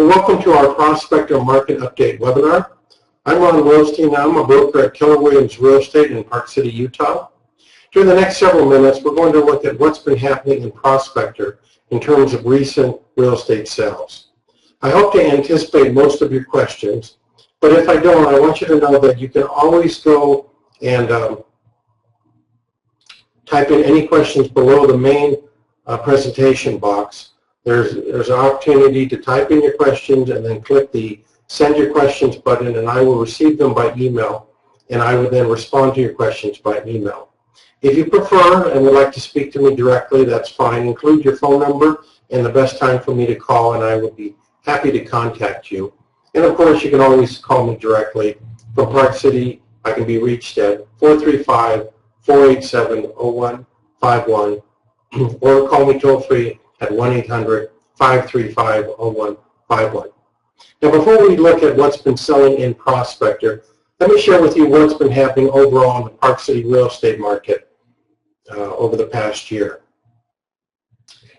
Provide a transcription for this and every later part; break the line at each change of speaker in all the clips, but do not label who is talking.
Well, welcome to our Prospector Market Update webinar. I'm Ron Rothstein. I'm a broker at Keller Williams Real Estate in Park City, Utah. During the next several minutes, we're going to look at what's been happening in Prospector in terms of recent real estate sales. I hope to anticipate most of your questions, but if I don't, I want you to know that you can always go and type in any questions below the main presentation box. There's an opportunity to type in your questions and then click the Send Your Questions button, and I will receive them by email, and I will then respond to your questions by email. If you prefer and would like to speak to me directly, that's fine. Include your phone number and the best time for me to call, and I will be happy to contact you. And of course, you can always call me directly. From Park City, I can be reached at 435-487-0151 or call me toll free at 1-800-535-0151. Now, before we look at what's been selling in Prospector, let me share with you what's been happening overall in the Park City real estate market over the past year.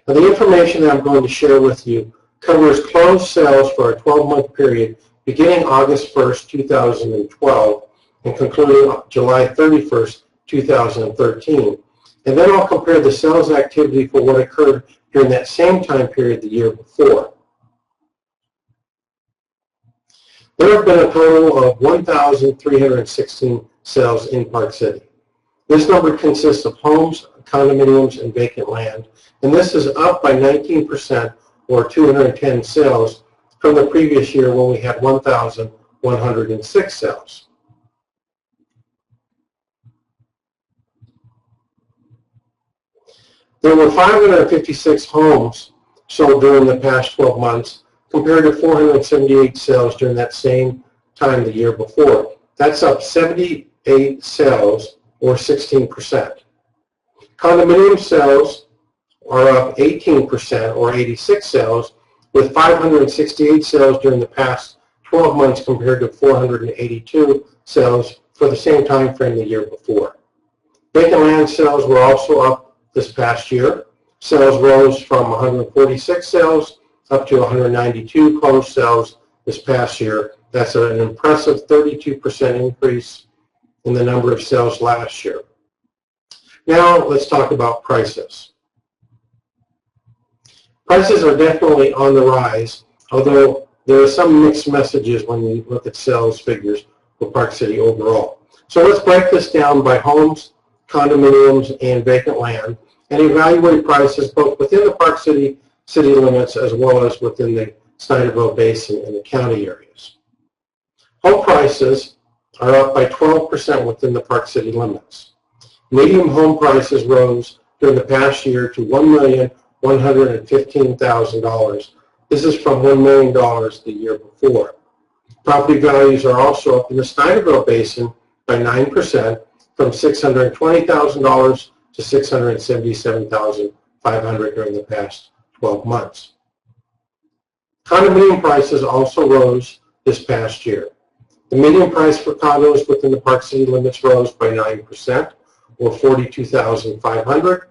Now, the information that I'm going to share with you covers closed sales for a 12-month period beginning August 1st, 2012 and concluding July 31st, 2013. And then I'll compare the sales activity for what occurred during that same time period the year before. There have been a total of 1,316 sales in Park City. This number consists of homes, condominiums, and vacant land, and this is up by 19% or 210 sales from the previous year when we had 1,106 sales. There were 556 homes sold during the past 12 months compared to 478 sales during that same time the year before. That's up 78 sales or 16%. Condominium sales are up 18% or 86 sales with 568 sales during the past 12 months compared to 482 sales for the same time frame the year before. Vacant land sales were also up this past year. Sales rose from 146 sales up to 192 closed sales this past year. That's an impressive 32% increase in the number of sales last year. Now let's talk about prices. Prices are definitely on the rise, although there are some mixed messages when we look at sales figures for Park City overall. So let's break this down by homes, condominiums, and vacant land, and evaluate prices both within the Park City city limits as well as within the Snyderville Basin and the county areas. Home prices are up by 12% within the Park City limits. Median home prices rose during the past year to $1,115,000. This is from $1 million the year before. Property values are also up in the Snyderville Basin by 9%, from $620,000 to $677,500 during the past 12 months. Condominium prices also rose this past year. The median price for condos within the Park City limits rose by 9%, or $42,500,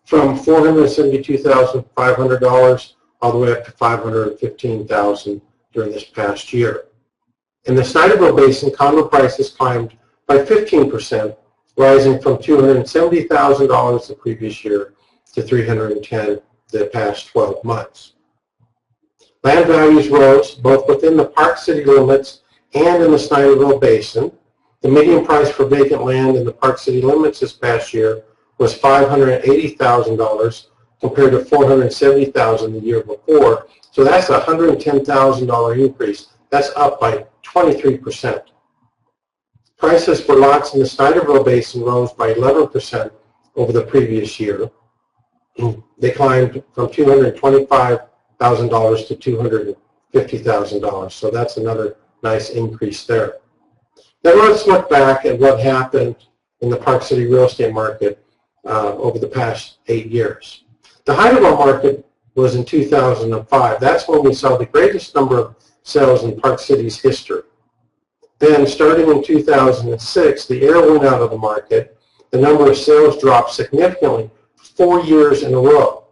from $472,500 all the way up to $515,000 during this past year. In the Snyderville Basin, condo prices climbed by 15%, rising from $270,000 the previous year to $310,000 the past 12 months. Land values rose both within the Park City limits and in the Snyderville Basin. The median price for vacant land in the Park City limits this past year was $580,000 compared to $470,000 the year before. So that's a $110,000 increase. That's up by 23%. Prices for lots in the Snyderville Basin rose by 11% over the previous year. They climbed from $225,000 to $250,000. So that's another nice increase there. Now let's look back at what happened in the Park City real estate market over the past 8 years. The height of our market was in 2005. That's when we saw the greatest number of sales in Park City's history. Then, starting in 2006, the air went out of the market. The number of sales dropped significantly 4 years in a row.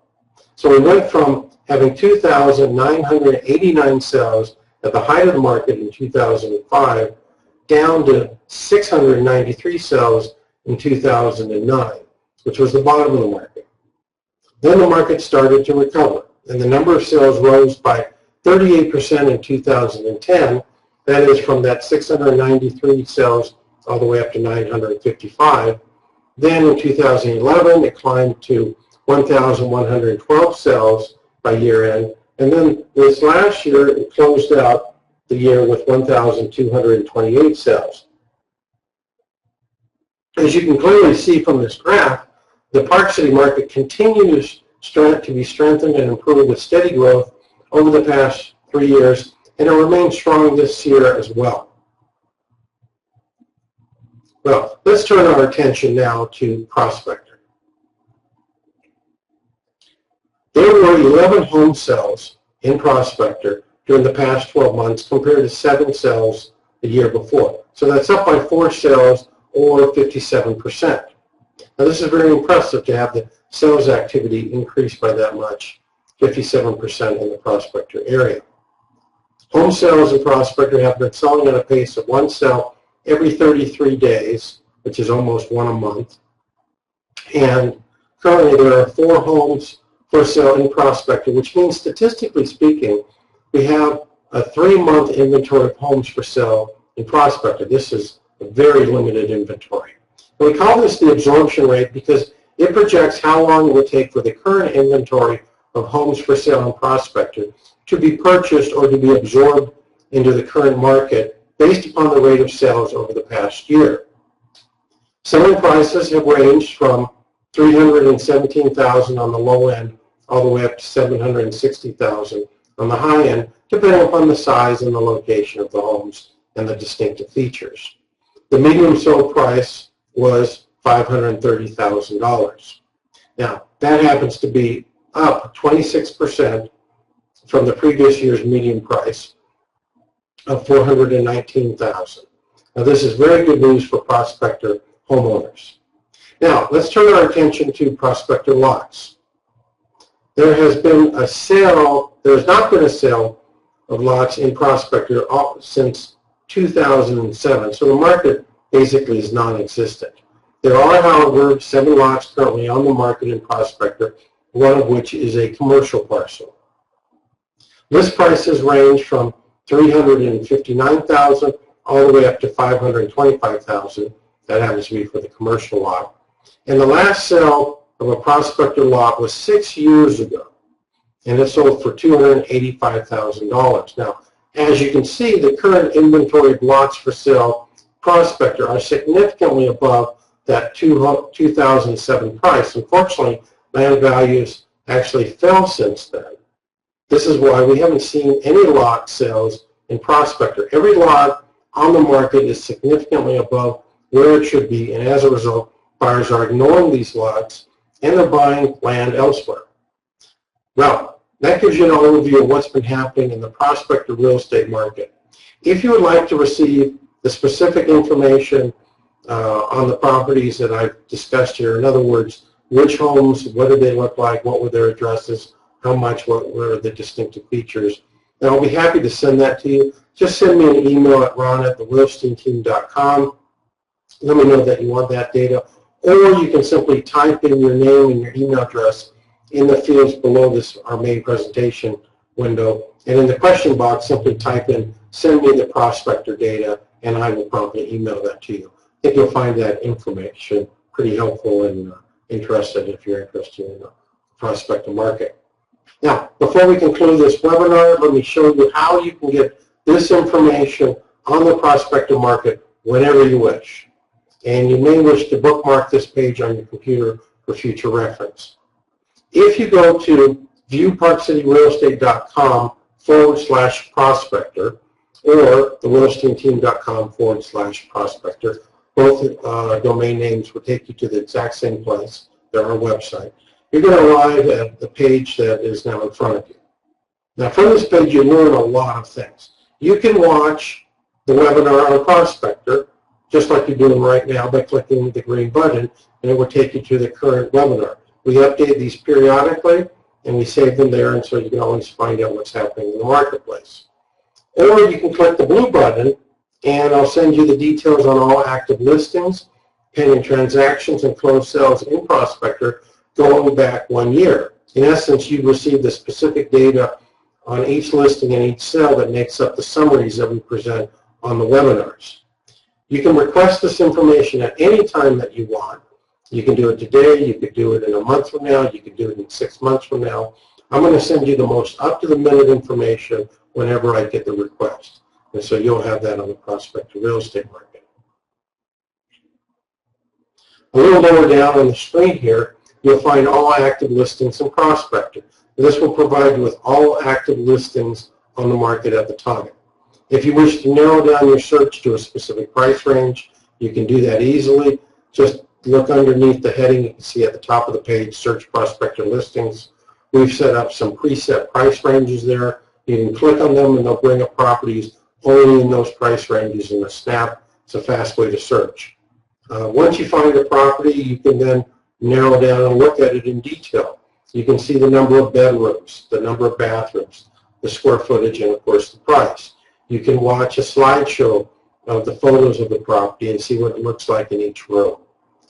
So we went from having 2,989 sales at the height of the market in 2005, down to 693 sales in 2009, which was the bottom of the market. Then the market started to recover, and the number of sales rose by 38% in 2010. That is from that 693 sales all the way up to 955. Then in 2011, it climbed to 1,112 sales by year end. And then this last year, it closed out the year with 1,228 sales. As you can clearly see from this graph, the Park City market continues to be strengthened and improved with steady growth over the past 3 years, and it remains strong this year as well. Well, let's turn our attention now to Prospector. There were 11 home sales in Prospector during the past 12 months compared to 7 sales the year before. So that's up by 4 sales or 57%. Now this is very impressive to have the sales activity increase by that much, 57% in the Prospector area. Home sales in Prospector have been selling at a pace of 1 sale every 33 days, which is almost 1 a month. And currently there are 4 homes for sale in Prospector, which means statistically speaking, we have a 3-month inventory of homes for sale in Prospector. This is a very limited inventory. And we call this the absorption rate because it projects how long it will take for the current inventory of homes for sale in Prospector to be purchased or to be absorbed into the current market based upon the rate of sales over the past year. Selling prices have ranged from $317,000 on the low end all the way up to $760,000 on the high end, depending upon the size and the location of the homes and the distinctive features. The median sold price was $530,000. Now, that happens to be up 26% from the previous year's median price of $419,000. Now, this is very good news for Prospector homeowners. Now, let's turn our attention to Prospector lots. There has not been a sale of lots in Prospector since 2007, so the market basically is non-existent. There are, however, 7 lots currently on the market in Prospector, one of which is a commercial parcel. List prices range from $359,000 all the way up to $525,000. That happens to be for the commercial lot. And the last sale of a Prospector lot was 6 years ago, and it sold for $285,000. Now, as you can see, the current inventory of lots for sale Prospector are significantly above that 2007 price. Unfortunately, land values actually fell since then. This is why we haven't seen any lot sales in Prospector. Every lot on the market is significantly above where it should be, and as a result, buyers are ignoring these lots and they're buying land elsewhere. Well, that gives you an overview of what's been happening in the Prospector real estate market. If you would like to receive the specific information on the properties that I've discussed here, in other words, which homes, what did they look like, what were their addresses, how much, what were the distinctive features, and I'll be happy to send that to you. Just send me an email at ron@thewilsteinteam.com. Let me know that you want that data, or you can simply type in your name and your email address in the fields below this, our main presentation window, and in the question box, simply type in, send me the Prospector data, and I will promptly email that to you. I think you'll find that information pretty helpful and interested if you're interested in the Prospector market. Now, before we conclude this webinar, let me show you how you can get this information on the Prospector market whenever you wish. And you may wish to bookmark this page on your computer for future reference. If you go to BuyParkCity.com/prospector or thewilsteinteam.com/prospector, both domain names will take you to the exact same place. They're our website. You're going to arrive at the page that is now in front of you. Now, from this page, you learn a lot of things. You can watch the webinar on Prospector, just like you're doing right now, by clicking the green button, and it will take you to the current webinar. We update these periodically, and we save them there, and so you can always find out what's happening in the marketplace. Or you can click the blue button, and I'll send you the details on all active listings, pending transactions, and closed sales in Prospector going back 1 year. In essence, you receive the specific data on each listing and each sale that makes up the summaries that we present on the webinars. You can request this information at any time that you want. You can do it today, you could do it in a month from now, you could do it in 6 months from now. I'm going to send you the most up-to-the-minute information whenever I get the request. And so you'll have that on the Prospector real estate market. A little lower down on the screen here, you'll find all active listings in Prospector. This will provide you with all active listings on the market at the time. If you wish to narrow down your search to a specific price range, you can do that easily. Just look underneath the heading. You can see at the top of the page, Search Prospector Listings. We've set up some preset price ranges there. You can click on them and they'll bring up properties only in those price ranges in a snap. It's a fast way to search. Once you find a property, you can then narrow down and look at it in detail. You can see the number of bedrooms, the number of bathrooms, the square footage, and of course the price. You can watch a slideshow of the photos of the property and see what it looks like in each room.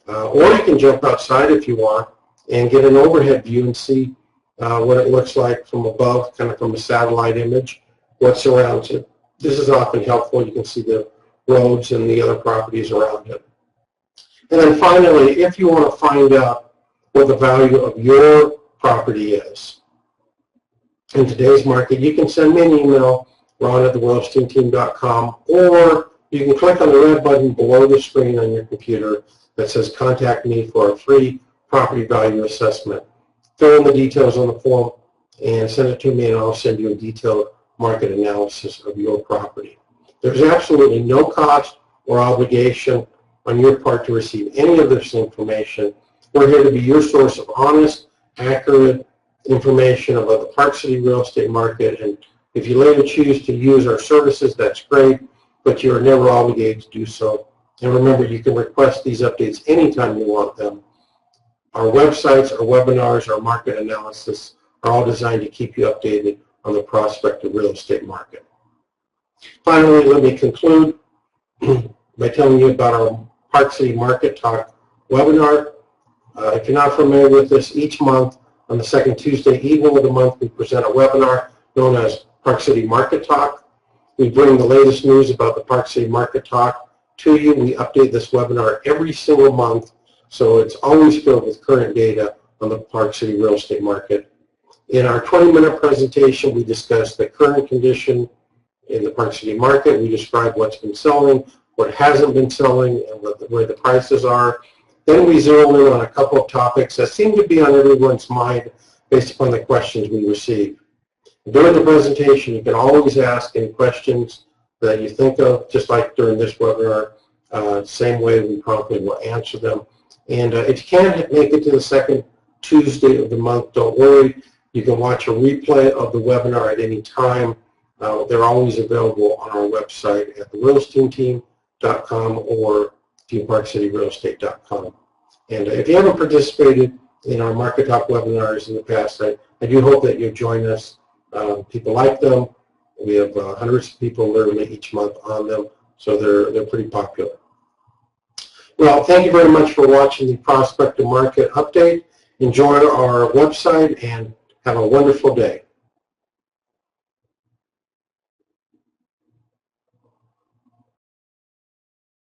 Or you can jump outside if you want and get an overhead view and see what it looks like from above, kind of from a satellite image, what surrounds it. This is often helpful. You can see the roads and the other properties around it. And then finally, if you want to find out what the value of your property is in today's market, you can send me an email, ron@thewellsteinteam.com, or you can click on the red button below the screen on your computer that says Contact Me for a free property value assessment. Fill in the details on the form and send it to me, and I'll send you a detailed market analysis of your property. There's absolutely no cost or obligation on your part to receive any of this information. We're here to be your source of honest, accurate information about the Park City real estate market, and if you later choose to use our services, that's great, but you are never obligated to do so. And remember, you can request these updates anytime you want them. Our websites, our webinars, our market analysis are all designed to keep you updated on the prospective real estate market. Finally, let me conclude by telling you about our Park City Market Talk webinar. If you're not familiar with this, each month on the second Tuesday evening of the month, we present a webinar known as Park City Market Talk. We bring the latest news about the Park City Market Talk to you. We update this webinar every single month, so it's always filled with current data on the Park City real estate market. In our 20-minute presentation, we discuss the current condition in the Park City market. We describe what's been selling, what hasn't been selling, and where the prices are. Then we zero in on a couple of topics that seem to be on everyone's mind based upon the questions we receive. During the presentation, you can always ask any questions that you think of, just like during this webinar. Same way, we promptly will answer them. And if you can't make it to the second Tuesday of the month, don't worry. You can watch a replay of the webinar at any time. They're always available on our website at thewellsteinteam.com or BuyParkCityRealEstate.com. And if you haven't participated in our Market Talk webinars in the past, I do hope that you'll join us. People like them. We have hundreds of people literally each month on them, so they're pretty popular. Well, thank you very much for watching the Prospector Market Update. Enjoy our website and have a wonderful day.